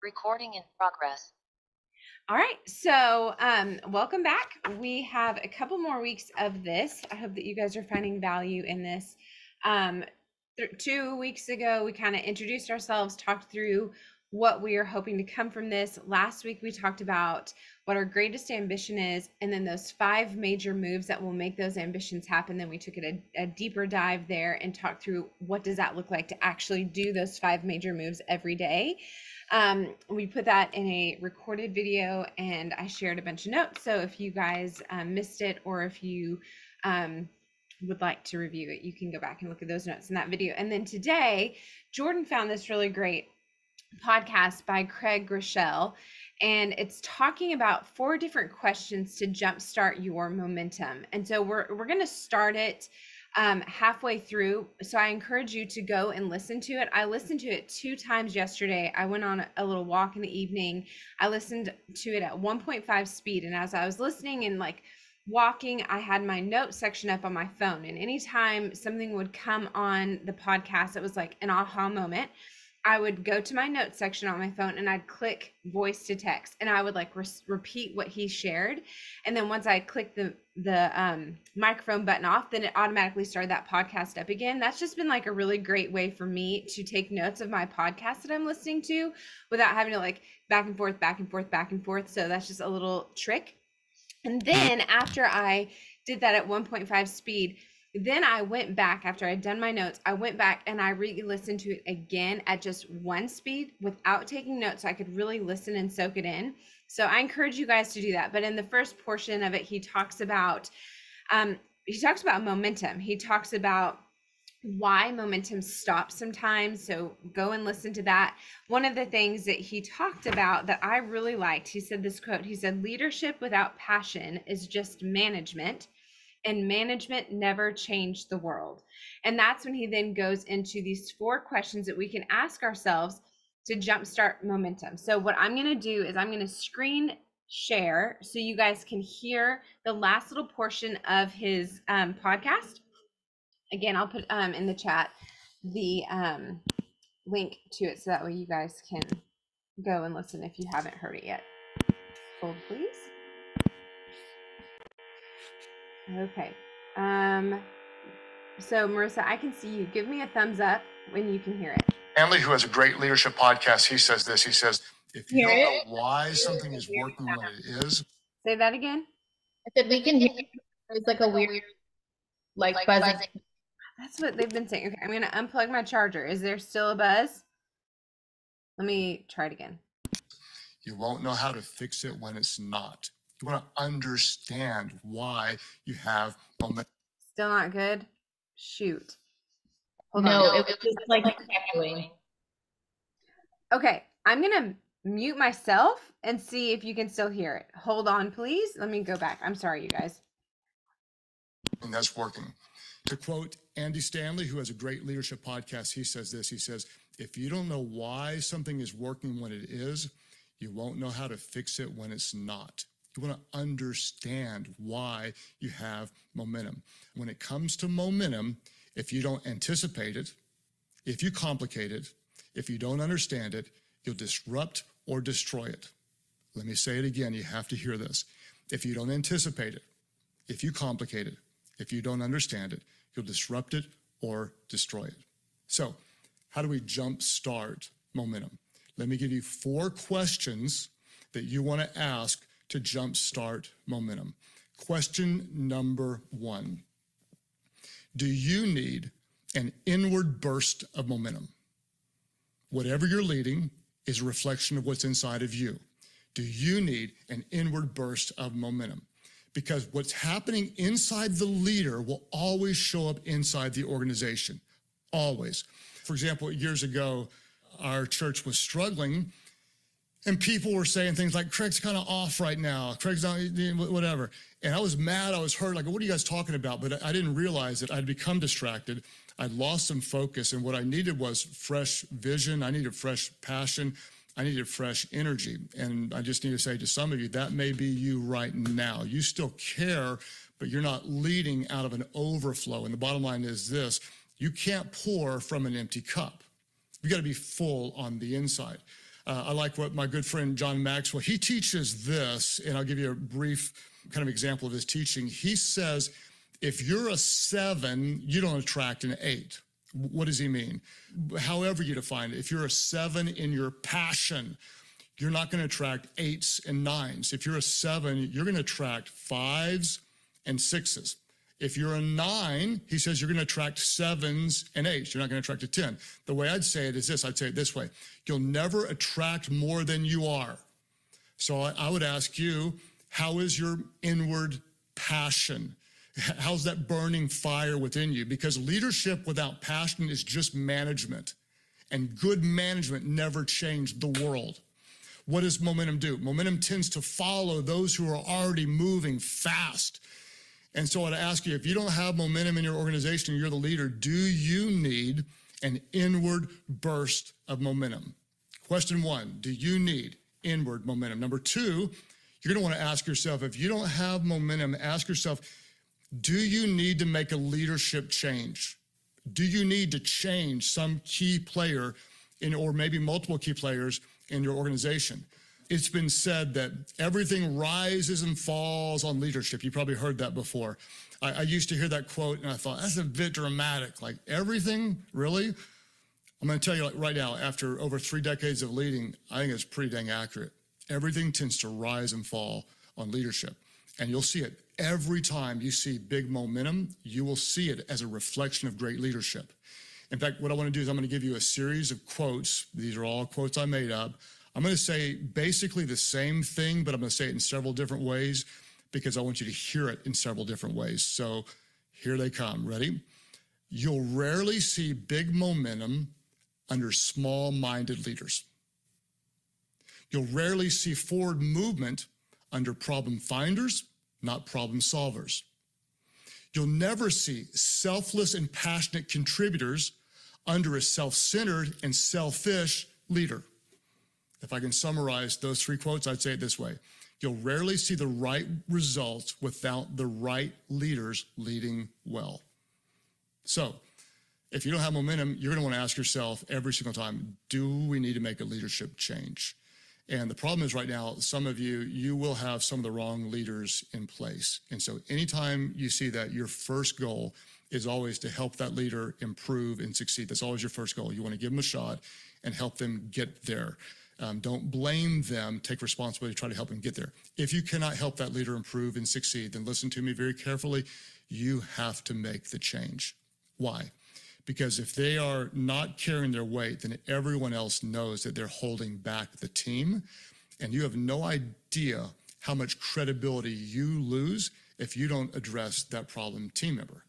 Recording in progress. All right, so welcome back. We have a couple more weeks of this. I hope that you guys are finding value in this. 2 weeks ago, we kind of introduced ourselves, talked through what we are hoping to come from this. Last week, we talked about what our greatest ambition is, and then those 5 major moves that will make those ambitions happen. Then we took it a deeper dive there and talked through what does that look like to actually do those 5 major moves every day. We put that in a recorded video and I shared a bunch of notes. So if you guys missed it, or if you would like to review it, you can go back and look at those notes in that video. And then today, Jordan found this really great podcast by Craig Groeschel, and it's talking about 4 different questions to jumpstart your momentum. And so we're going to start it halfway through. So I encourage you to go and listen to it. I listened to it 2 times yesterday. I went on a little walk in the evening. I listened to it at 1.5 speed. And as I was listening and like walking, I had my notes section up on my phone. And anytime something would come on the podcast, it was like an aha moment. I would go to my notes section on my phone and I'd click voice to text, and I would like repeat what he shared. And then once I clicked the microphone button off, then it automatically started that podcast up again. That's just been like a really great way for me to take notes of my podcast that I'm listening to without having to like back and forth, back and forth, back and forth. So that's just a little trick. And then after I did that at 1.5 speed, then I went back after I'd done my notes. I went back and I re-listened to it again at just 1 speed without taking notes, so I could really listen and soak it in. So I encourage you guys to do that. But in the first portion of it, he talks about momentum. He talks about why momentum stops sometimes. So go and listen to that. One of the things that he talked about that I really liked, he said this quote. He said, "Leadership without passion is just management, and management never changed the world." And that's when he then goes into these 4 questions that we can ask ourselves to jumpstart momentum. So what I'm going to do is I'm going to screen share so you guys can hear the last little portion of his podcast. Again, I'll put in the chat the link to it so that way you guys can go and listen if you haven't heard it yet. Hold, please. Okay. So Marissa, I can see you. Give me a thumbs up when you can hear it. Stanley, who has a great leadership podcast, he says this. He says, if you don't know why something is working when it is. Say that again. I said we can hear it. It's like a weird, like buzzing. That's what they've been saying. Okay, I'm going to unplug my charger. Is there still a buzz? Let me try it again. You won't know how to fix it when it's not. You want to understand why you have momentum. Still not good? Shoot. Hold on. It was just like echoing. Okay, I'm going to mute myself and see if you can still hear it. Hold on, please. Let me go back. I'm sorry, you guys. And that's working. To quote Andy Stanley, who has a great leadership podcast, he says this. He says, if you don't know why something is working when it is, you won't know how to fix it when it's not. You want to understand why you have momentum. When it comes to momentum, if you don't anticipate it, if you complicate it, if you don't understand it, you'll disrupt or destroy it. Let me say it again. You have to hear this. If you don't anticipate it, if you complicate it, if you don't understand it, you'll disrupt it or destroy it. So how do we jumpstart momentum? Let me give you 4 questions that you want to ask to jumpstart momentum. Question number 1. Do you need an inward burst of momentum? Whatever you're leading is a reflection of what's inside of you. Do you need an inward burst of momentum? Because what's happening inside the leader will always show up inside the organization, always. For example, years ago, our church was struggling and people were saying things like, Craig's kind of off right now. Craig's not, whatever. And I was mad, I was hurt, like, what are you guys talking about? But I didn't realize that I'd become distracted. I'd lost some focus, and what I needed was fresh vision. I needed fresh passion. I needed fresh energy. And I just need to say to some of you, that may be you right now. You still care, but you're not leading out of an overflow. And the bottom line is this: you can't pour from an empty cup. You got to be full on the inside. I like what my good friend John Maxwell, he teaches this, and I'll give you a brief kind of example of his teaching. He says, if you're a 7, you don't attract an 8. What does he mean? However you define it, if you're a 7 in your passion, you're not going to attract 8s and 9s. If you're a 7, you're going to attract 5s and 6s. If you're a 9, he says you're going to attract 7s and 8s. You're not going to attract a 10. The way I'd say it is this. I'd say it this way. You'll never attract more than you are. So I would ask you, how is your inward passion? How's that burning fire within you? Because leadership without passion is just management. And good management never changed the world. What does momentum do? Momentum tends to follow those who are already moving fast. And so I'd ask you, if you don't have momentum in your organization and you're the leader, do you need an inward burst of momentum? Question 1, do you need inward momentum? Number 2, you're going to want to ask yourself, if you don't have momentum, ask yourself, do you need to make a leadership change? Do you need to change some key player or maybe multiple key players in your organization? It's been said that everything rises and falls on leadership. You probably heard that before. I used to hear that quote and I thought, that's a bit dramatic. Like, everything, really? I'm going to tell you, like, right now, after over 3 decades of leading, I think it's pretty dang accurate. Everything tends to rise and fall on leadership. And you'll see it every time you see big momentum. You will see it as a reflection of great leadership. In fact, what I want to do is I'm going to give you a series of quotes. These are all quotes I made up. I'm going to say basically the same thing, but I'm going to say it in several different ways because I want you to hear it in several different ways. So here they come. Ready? You'll rarely see big momentum under small-minded leaders. You'll rarely see forward movement under problem finders, not problem solvers. You'll never see selfless and passionate contributors under a self-centered and selfish leader. If I can summarize those 3 quotes, I'd say it this way. You'll rarely see the right results without the right leaders leading well. So if you don't have momentum, you're going to want to ask yourself every single time, do we need to make a leadership change? And the problem is right now, some of you will have some of the wrong leaders in place. And so anytime you see that, your first goal is always to help that leader improve and succeed. That's always your first goal. You want to give them a shot and help them get there. Don't blame them. Take responsibility to try to help them get there. If you cannot help that leader improve and succeed, then listen to me very carefully. You have to make the change. Why? Because if they are not carrying their weight, then everyone else knows that they're holding back the team. And you have no idea how much credibility you lose if you don't address that problem team member.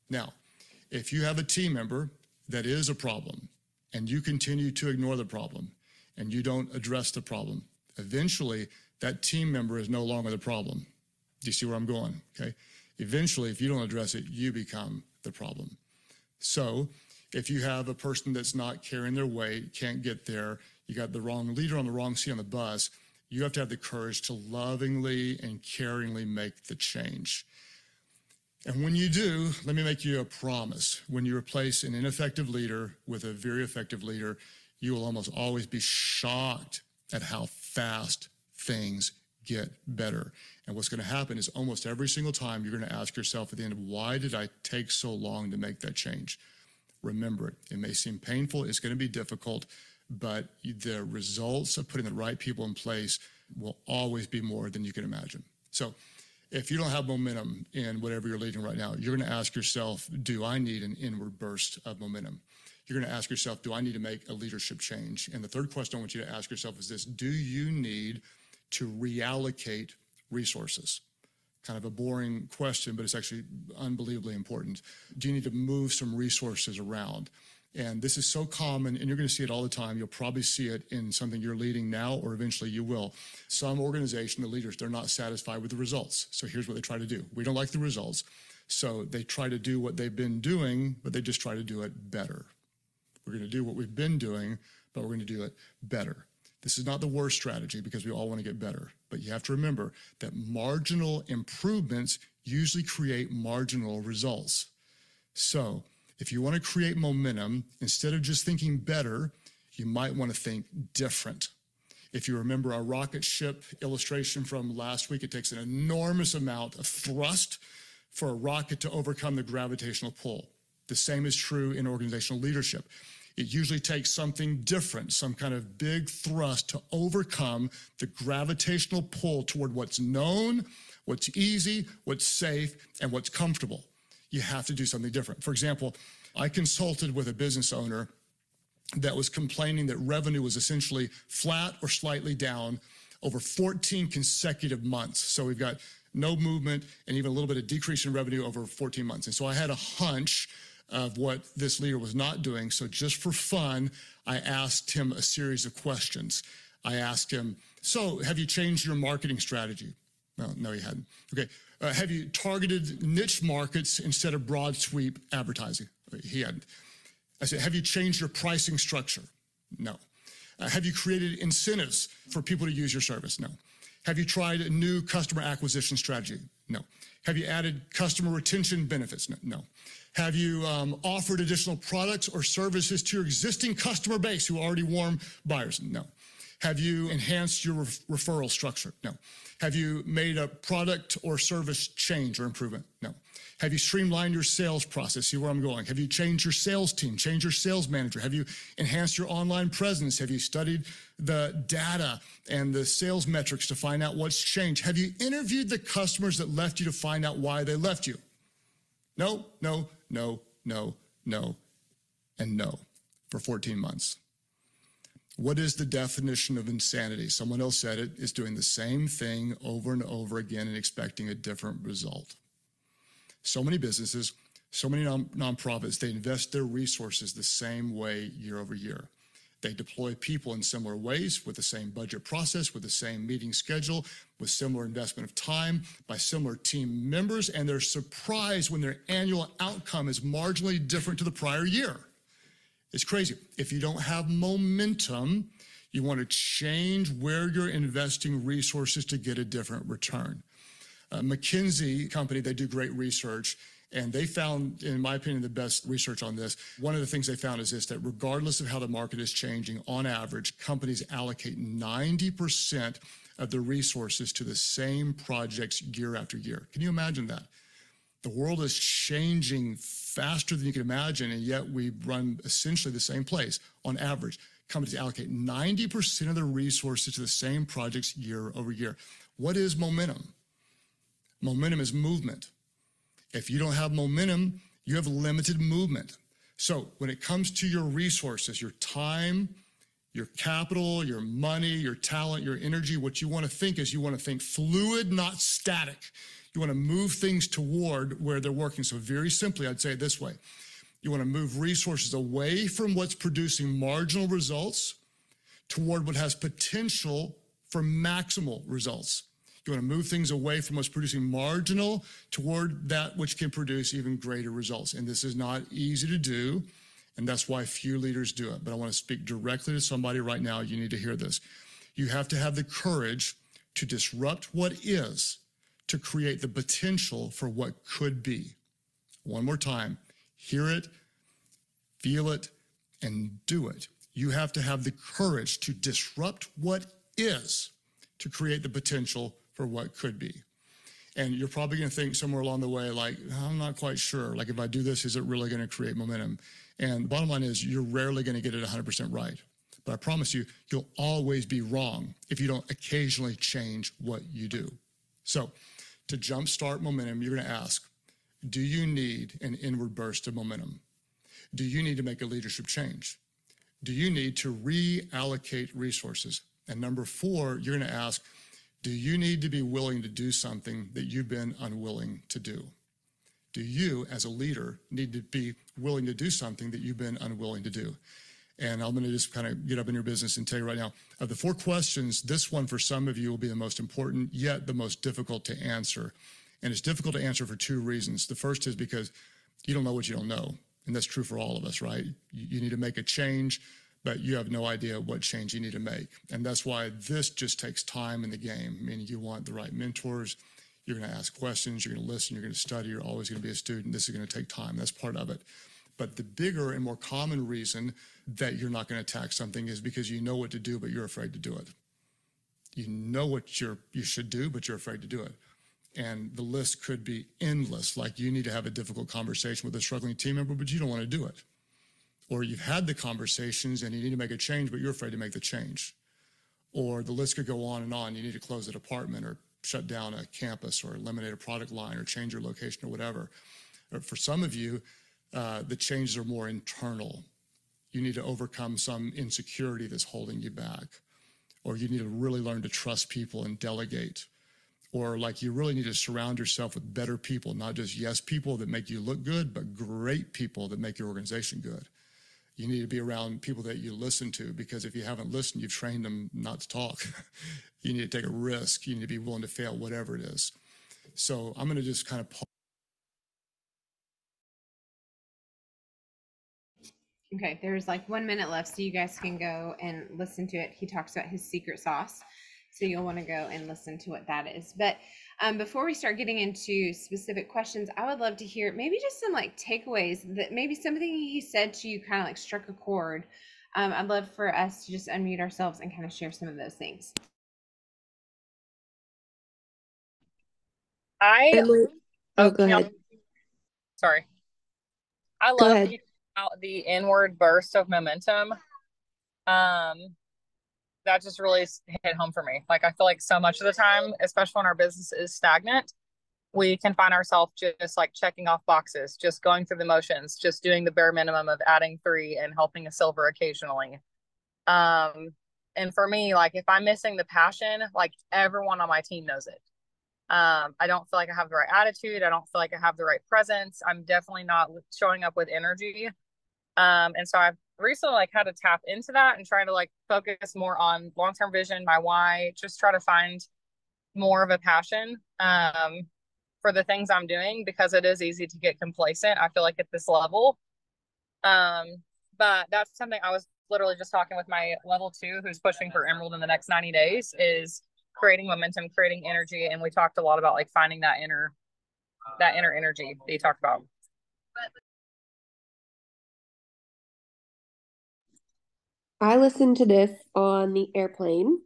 Now, if you have a team member that is a problem and you continue to ignore the problem and you don't address the problem, eventually that team member is no longer the problem. Do you see where I'm going? Okay. Eventually, if you don't address it, you become the problem. So if you have a person that's not carrying their weight, can't get there, you got the wrong leader on the wrong seat on the bus, you have to have the courage to lovingly and caringly make the change. And when you do, let me make you a promise. When you replace an ineffective leader with a very effective leader, you will almost always be shocked at how fast things get better. And what's going to happen is almost every single time you're going to ask yourself at the end, why did I take so long to make that change? Remember it. It may seem painful. It's going to be difficult, but the results of putting the right people in place will always be more than you can imagine. So if you don't have momentum in whatever you're leading right now, you're going to ask yourself, do I need an inward burst of momentum? You're going to ask yourself, do I need to make a leadership change? And the third question I want you to ask yourself is this: do you need to reallocate resources? Kind of a boring question, but it's actually unbelievably important. Do you need to move some resources around? And this is so common, and you're going to see it all the time. You'll probably see it in something you're leading now, or eventually you will. Some organization, the leaders, they're not satisfied with the results. So here's what they try to do. We don't like the results. So they try to do what they've been doing, but they just try to do it better. We're going to do what we've been doing, but we're going to do it better. This is not the worst strategy because we all want to get better. But you have to remember that marginal improvements usually create marginal results. So if you want to create momentum, instead of just thinking better, you might want to think different. If you remember our rocket ship illustration from last week, it takes an enormous amount of thrust for a rocket to overcome the gravitational pull. The same is true in organizational leadership. It usually takes something different, some kind of big thrust to overcome the gravitational pull toward what's known, what's easy, what's safe, and what's comfortable. You have to do something different. For example, I consulted with a business owner that was complaining that revenue was essentially flat or slightly down over 14 consecutive months. So we've got no movement and even a little bit of decrease in revenue over 14 months. And so I had a hunch of what this leader was not doing. So just for fun, I asked him a series of questions. I asked him, so have you changed your marketing strategy? No, he hadn't. Okay. Have you targeted niche markets instead of broad sweep advertising? He hadn't. I said, have you changed your pricing structure? No. Have you created incentives for people to use your service? No. Have you tried a new customer acquisition strategy? No. Have you added customer retention benefits? No. Have you offered additional products or services to your existing customer base who are already warm buyers? No. Have you enhanced your referral structure? No. Have you made a product or service change or improvement? No. Have you streamlined your sales process? See where I'm going. Have you changed your sales team, changed your sales manager? Have you enhanced your online presence? Have you studied the data and the sales metrics to find out what's changed? Have you interviewed the customers that left you to find out why they left you? No, no, no, no, no, and no for 14 months. What is the definition of insanity? Someone else said it, is doing the same thing over and over again and expecting a different result. So many businesses, so many nonprofits, they invest their resources the same way year over year. They deploy people in similar ways with the same budget process, with the same meeting schedule, with similar investment of time by similar team members, and they're surprised when their annual outcome is marginally different to the prior year. It's crazy. If you don't have momentum, you want to change where you're investing resources to get a different return. McKinsey company, they do great research, and they found, in my opinion, the best research on this. One of the things they found is this, that regardless of how the market is changing, on average, companies allocate 90% of the resources to the same projects year after year. Can you imagine that? The world is changing faster than you can imagine, and yet we run essentially the same place. On average, companies allocate 90% of their resources to the same projects year over year. What is momentum? Momentum is movement. If you don't have momentum, you have limited movement. So when it comes to your resources, your time, your capital, your money, your talent, your energy, what you want to think is you want to think fluid, not static. You want to move things toward where they're working. So very simply, I'd say it this way. You want to move resources away from what's producing marginal results toward what has potential for maximal results. You want to move things away from what's producing marginal toward that which can produce even greater results. And this is not easy to do, and that's why few leaders do it. But I want to speak directly to somebody right now. You need to hear this. You have to have the courage to disrupt what is to create the potential for what could be. One more time, hear it, feel it, and do it. You have to have the courage to disrupt what is to create the potential for what could be. And you're probably going to think somewhere along the way, like, I'm not quite sure. Like, if I do this, is it really going to create momentum? And the bottom line is, you're rarely going to get it 100% right. But I promise you, you'll always be wrong if you don't occasionally change what you do. So, to jumpstart momentum, you're going to ask, do you need an inward burst of momentum? Do you need to make a leadership change? Do you need to reallocate resources? And number 4, you're going to ask, do you need to be willing to do something that you've been unwilling to do? Do you, as a leader, need to be willing to do something that you've been unwilling to do? And I'm going to just kind of get up in your business and tell you right now, of the 4 questions, this one for some of you will be the most important, yet the most difficult to answer. And it's difficult to answer for 2 reasons. The first is because you don't know what you don't know. And that's true for all of us, right? You need to make a change, but you have no idea what change you need to make. And that's why this just takes time in the game. I mean, you want the right mentors. You're going to ask questions. You're going to listen. You're going to study. You're always going to be a student. This is going to take time. That's part of it. But the bigger and more common reason that you're not going to attack something is because you know what to do, but you're afraid to do it. You know what you should do, but you're afraid to do it. And the list could be endless. Like you need to have a difficult conversation with a struggling team member, but you don't want to do it. Or you've had the conversations and you need to make a change, but you're afraid to make the change. Or the list could go on and on. You need to close a department or shut down a campus or eliminate a product line or change your location or whatever. Or for some of you, the changes are more internal. You need to overcome some insecurity that's holding you back. Or you need to really learn to trust people and delegate. Or like you really need to surround yourself with better people, not just yes people that make you look good, but great people that make your organization good. You need to be around people that you listen to, because if you haven't listened, you've trained them not to talk. You need to take a risk. You need to be willing to fail, whatever it is. So I'm going to just kind of pause. Okay, there's like 1 minute left, so you guys can go and listen to it. He talks about his secret sauce, so you'll want to go and listen to what that is. But before we start getting into specific questions, I would love to hear maybe just some like takeaways, that maybe something he said to you kind of like struck a chord. I'd love for us to just unmute ourselves and kind of share some of those things. Go you know, ahead. sorry. I Go love ahead. the inward burst of momentum. That just really hit home for me. Like I feel like so much of the time, especially when our business is stagnant, we can find ourselves just like checking off boxes, just going through the motions, just doing the bare minimum of adding 3 and helping a silver occasionally. And for me, like if I'm missing the passion, like everyone on my team knows it. I don't feel like I have the right attitude. I don't feel like I have the right presence. I'm definitely not showing up with energy. And so I've recently like had to tap into that and try to like focus more on long-term vision, my why, just try to find more of a passion for the things I'm doing, because it is easy to get complacent, I feel like, at this level. But that's something I was literally just talking with my level 2 who's pushing for Emerald in the next 90 days is creating momentum, creating energy. And we talked a lot about like finding that inner energy that you talked about. I listened to this on the airplane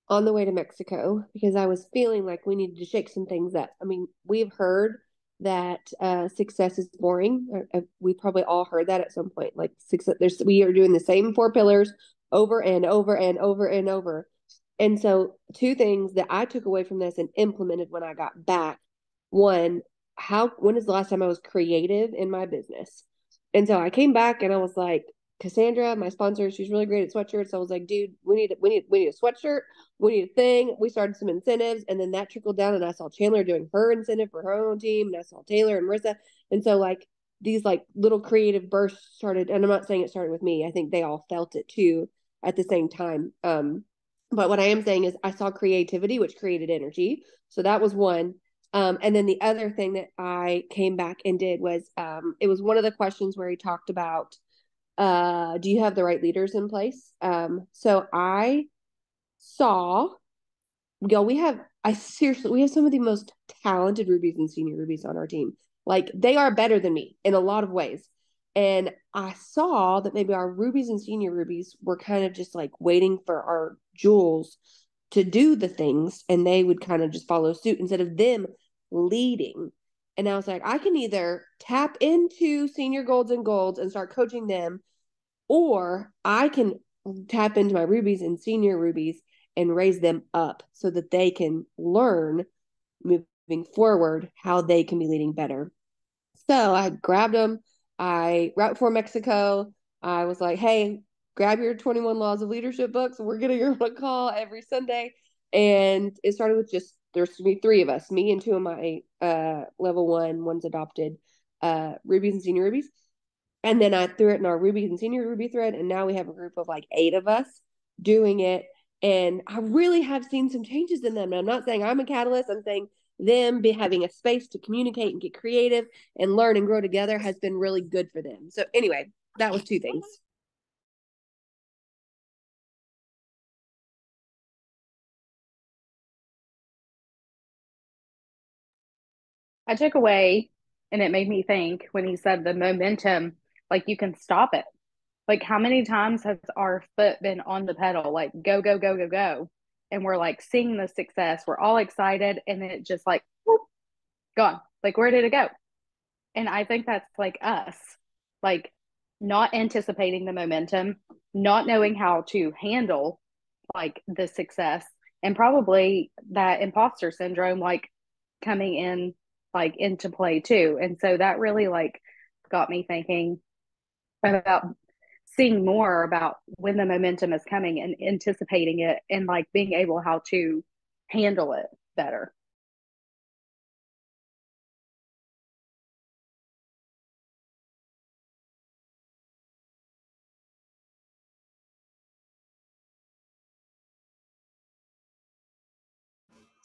on the way to Mexico because I was feeling like we needed to shake some things up. I mean, we've heard that success is boring. We probably all heard that at some point. Like success, we are doing the same 4 pillars over and over and over and over. And so 2 things that I took away from this and implemented when I got back. One, when is the last time I was creative in my business? And so I came back and I was like, Cassandra, my sponsor, she's really great at sweatshirts. So I was like, dude, we need a sweatshirt. We need a thing. We started some incentives, and then that trickled down, and I saw Chandler doing her incentive for her own team, and I saw Taylor and Marissa. And so like these like little creative bursts started, and I'm not saying it started with me. I think they all felt it too at the same time. But what I am saying is I saw creativity, which created energy. So that was one. And then the other thing that I came back and did was it was one of the questions where he talked about do you have the right leaders in place? So I saw, we have some of the most talented rubies and senior rubies on our team. Like they are better than me in a lot of ways. And I saw that maybe our rubies and senior rubies were kind of just like waiting for our jewels to do the things, and they would kind of just follow suit instead of them leading. And I was like, I can either tap into senior golds and golds and start coaching them, or I can tap into my rubies and senior rubies and raise them up so that they can learn moving forward how they can be leading better. So I grabbed them. Right before Mexico, I was like, hey, grab your 21 Laws of Leadership books. We're getting on a call every Sunday. And it started with just, there's 3 of us, me and 2 of my level 1, one's adopted, rubies and senior rubies. And then I threw it in our rubies and senior ruby thread. And now we have a group of like 8 of us doing it. And I really have seen some changes in them. Now, I'm not saying I'm a catalyst. I'm saying them having a space to communicate and get creative and learn and grow together has been really good for them. So anyway, that was 2 things. I took away, and it made me think when he said the momentum, like you can stop it. Like how many times has our foot been on the pedal, like go, go, go, go, go. and we're like seeing the success. We're all excited, and then it just like whoop, gone. Like, where did it go? And I think that's like us, like not anticipating the momentum, not knowing how to handle like the success, and probably that imposter syndrome like coming in like into play too. And so that really like got me thinking about seeing more about when the momentum is coming and anticipating it and like being able how to handle it better.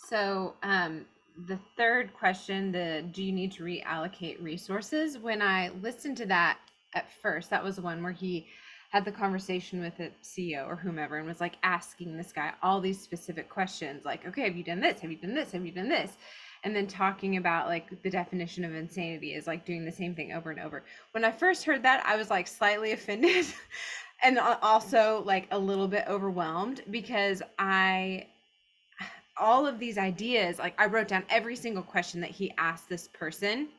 So, the third question, the do you need to reallocate resources? When I listened to that at first, that was the one where he had the conversation with the CEO or whomever and was like asking this guy all these specific questions, like, okay, have you done this? Have you done this? Have you done this? And then talking about like the definition of insanity is like doing the same thing over and over. When I first heard that, I was like slightly offended and also like a little bit overwhelmed because all of these ideas, like I wrote down every single question that he asked this person.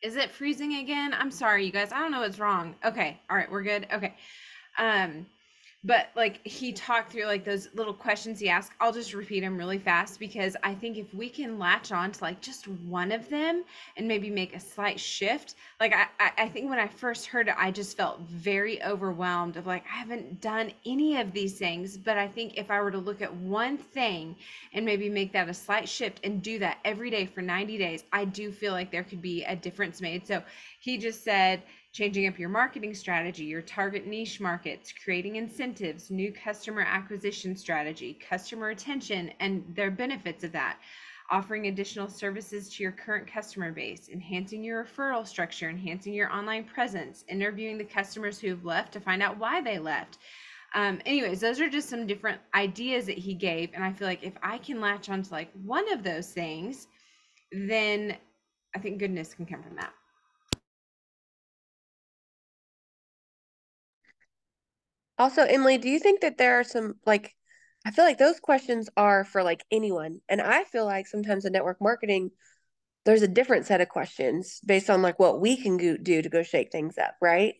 Is it freezing again? I'm sorry, you guys. I don't know what's wrong. Okay. All right. We're good. Okay. Um, but like he talked through like those little questions he asked. I'll just repeat them really fast because I think if we can latch on to like just one of them and maybe make a slight shift, like I think when I first heard it, I just felt very overwhelmed of like I haven't done any of these things. But I think if I were to look at one thing and maybe make that a slight shift and do that every day for 90 days, I do feel like there could be a difference made. So he just said, changing up your marketing strategy, your target niche markets, creating incentives, new customer acquisition strategy, customer retention, and their benefits of that, offering additional services to your current customer base, enhancing your referral structure, enhancing your online presence, interviewing the customers who have left to find out why they left. Anyways, those are just some different ideas that he gave. And I feel like if I can latch onto like one of those things, then I think goodness can come from that. Also, Emily, do you think that there are some like I feel like those questions are for like anyone. And I feel like sometimes in network marketing, there's a different set of questions based on like what we can do to go shake things up, right?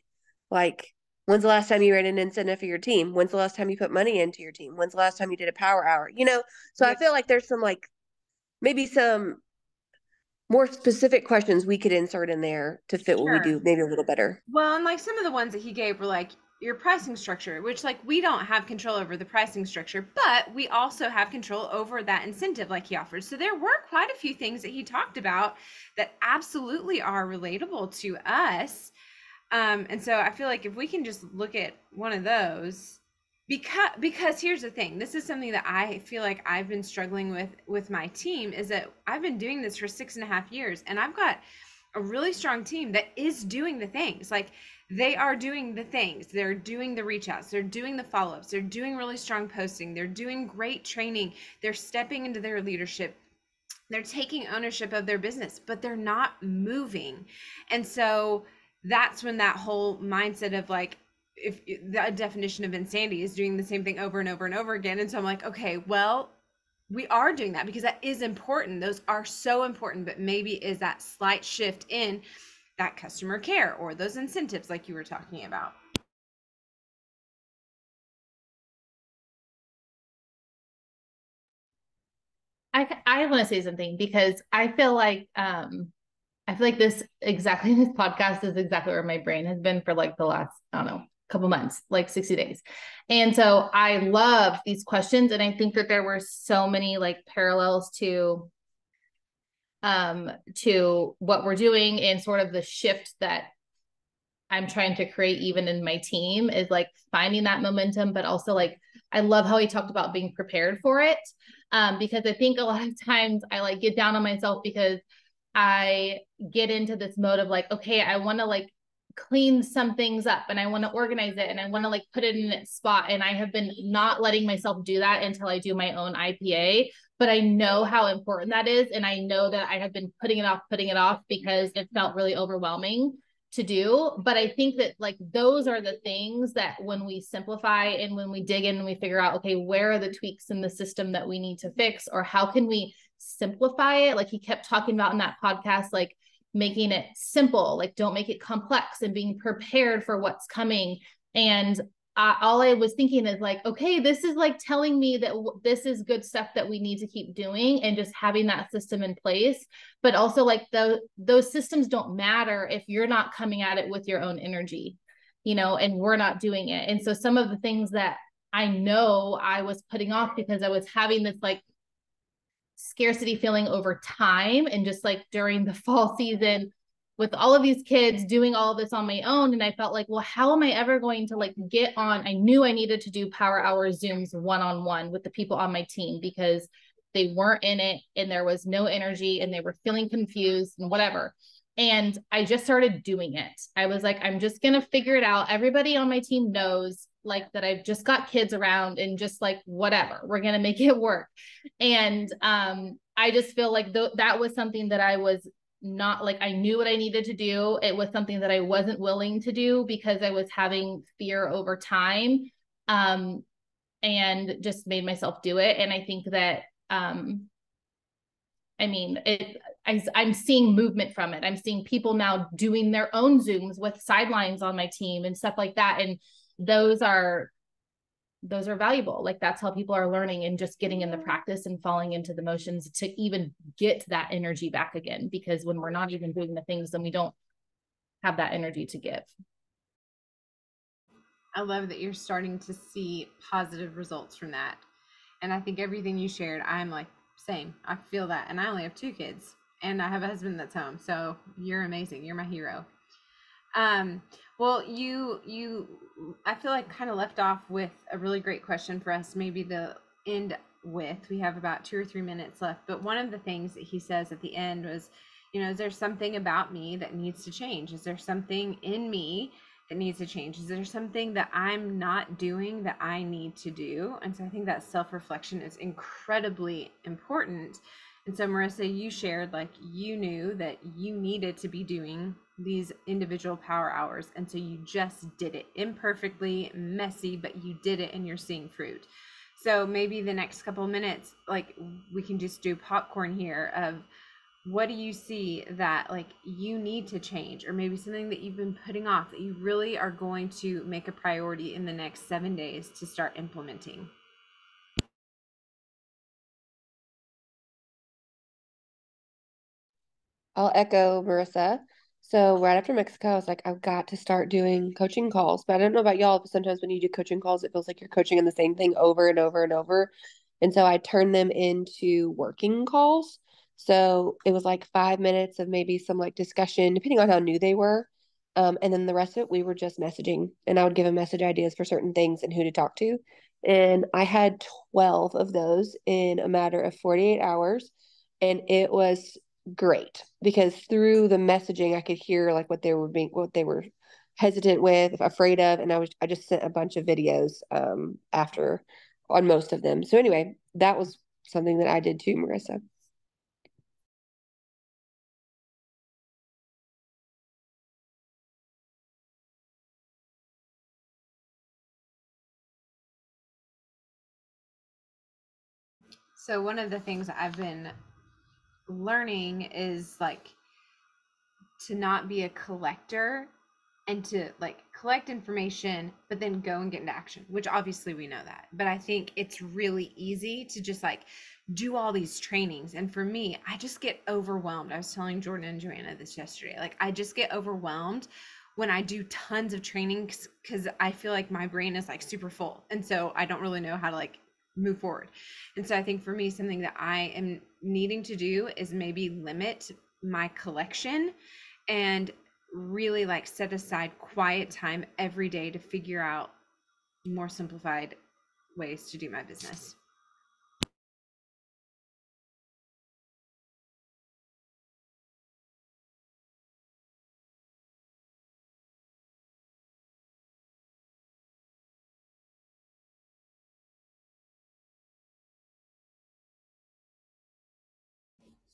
Like, when's the last time you ran an incentive for your team? When's the last time you put money into your team? When's the last time you did a power hour? You know, so I feel like there's some like maybe some more specific questions we could insert in there to fit what we Sure. do maybe a little better. Well, and like some of the ones that he gave were like your pricing structure, which like we don't have control over the pricing structure, but we also have control over that incentive like he offers. So there were quite a few things that he talked about that absolutely are relatable to us. And so I feel like if we can just look at one of those, because here's the thing, this is something that I feel like I've been struggling with my team, is that I've been doing this for 6.5 years and I've got a really strong team that is doing the things. Like they are doing the things, they're doing the reach outs, they're doing the follow-ups, they're doing really strong posting, they're doing great training, they're stepping into their leadership, they're taking ownership of their business, but they're not moving. And so that's when that whole mindset of like, if the definition of insanity is doing the same thing over and over and over again. And so I'm like, okay, well, we are doing that because that is important. Those are so important, but maybe is that slight shift in that customer care or those incentives like you were talking about. I want to say something because I feel like this exactly this podcast is exactly where my brain has been for like the last, I don't know, couple months, like 60 days. And so I love these questions. And I think that there were so many like parallels to what we're doing and sort of the shift that I'm trying to create even in my team is like finding that momentum, but also like I love how he talked about being prepared for it. Because I think a lot of times I like get down on myself because I get into this mode of like, okay, I want to like clean some things up and I want to organize it and I want to like put it in its spot. And I have been not letting myself do that until I do my own IPA, but I know how important that is. And I know that I have been putting it off because it felt really overwhelming. to do. But I think that like those are the things that when we simplify and when we dig in and we figure out, okay, where are the tweaks in the system that we need to fix, or how can we simplify it? Like he kept talking about in that podcast, like making it simple, like don't make it complex, and being prepared for what's coming. And all I was thinking is like, okay, this is like telling me that this is good stuff that we need to keep doing, and just having that system in place. But also like those systems don't matter if you're not coming at it with your own energy, you know, and we're not doing it. And so some of the things that I know I was putting off because I was having this like scarcity feeling over time, and just like during the fall season with all of these kids doing all of this on my own. And I felt like, well, how am I ever going to like get on? I knew I needed to do power hour Zooms one-on-one with the people on my team because they weren't in it and there was no energy and they were feeling confused and whatever. And I just started doing it. I was like, I'm just going to figure it out. Everybody on my team knows like that I've just got kids around, and just like, whatever, we're going to make it work. And I just feel like that was something that I was not like, I knew what I needed to do. It was something that I wasn't willing to do because I was having fear over time, and just made myself do it. And I think that, I mean, I'm seeing movement from it. I'm seeing people now doing their own Zooms with sidelines on my team and stuff like that. And those are valuable. Like that's how people are learning and just getting in the practice and falling into the motions to even get that energy back again. Because when we're not even doing the things, then we don't have that energy to give. I love that you're starting to see positive results from that. And I think everything you shared, I'm like, same. I feel that. And I only have 2 kids and I have a husband that's home. So you're amazing. You're my hero. Well, I feel like kind of left off with a really great question for us, maybe to end with. We have about 2 or 3 minutes left, but one of the things that he says at the end was, you know, is there something about me that needs to change? Is there something in me that needs to change? Is there something that I'm not doing that I need to do? And so I think that self-reflection is incredibly important. And so Marissa, you shared like you knew that you needed to be doing these individual power hours. And so you just did it imperfectly, messy, but you did it and you're seeing fruit. So maybe the next couple of minutes, like we can just do popcorn here of what do you see that like you need to change, or maybe something that you've been putting off that you really are going to make a priority in the next 7 days to start implementing. I'll echo Marissa. So right after Mexico, I was like, I've got to start doing coaching calls. But I don't know about y'all, but sometimes when you do coaching calls, it feels like you're coaching on the same thing over and over and over. And so I turned them into working calls. So it was like 5 minutes of maybe some like discussion, depending on how new they were. And then the rest of it, we were just messaging. And I would give them message ideas for certain things and who to talk to. And I had 12 of those in a matter of 48 hours. And it was great because through the messaging I could hear like what they were hesitant with, afraid of, and I just sent a bunch of videos after on most of them. So anyway, that was something that I did too, Marissa. So one of the things I've been learning is like to not be a collector and to like collect information but then go and get into action, which obviously we know that, but I think it's really easy to just like do all these trainings. And for me, I just get overwhelmed. I was telling Jordan and Joanna this yesterday, like I just get overwhelmed when I do tons of trainings because I feel like my brain is like super full, and so I don't really know how to like move forward. And so I think for me, something that I am needing to do is maybe limit my collection and really like set aside quiet time every day to figure out more simplified ways to do my business.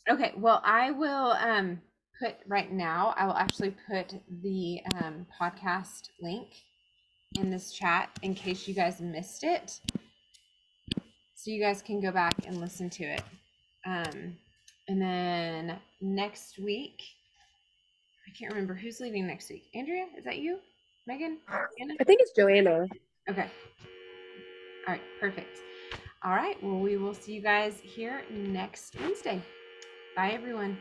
Okay, well, I will put right now, I will actually put the podcast link in this chat in case you guys missed it. So you guys can go back and listen to it. And then next week, I can't remember who's leading next week. Andrea, is that you? Megan? Anna? I think it's Joanna. Okay. All right, perfect. All right, well, we will see you guys here next Wednesday. Bye, everyone.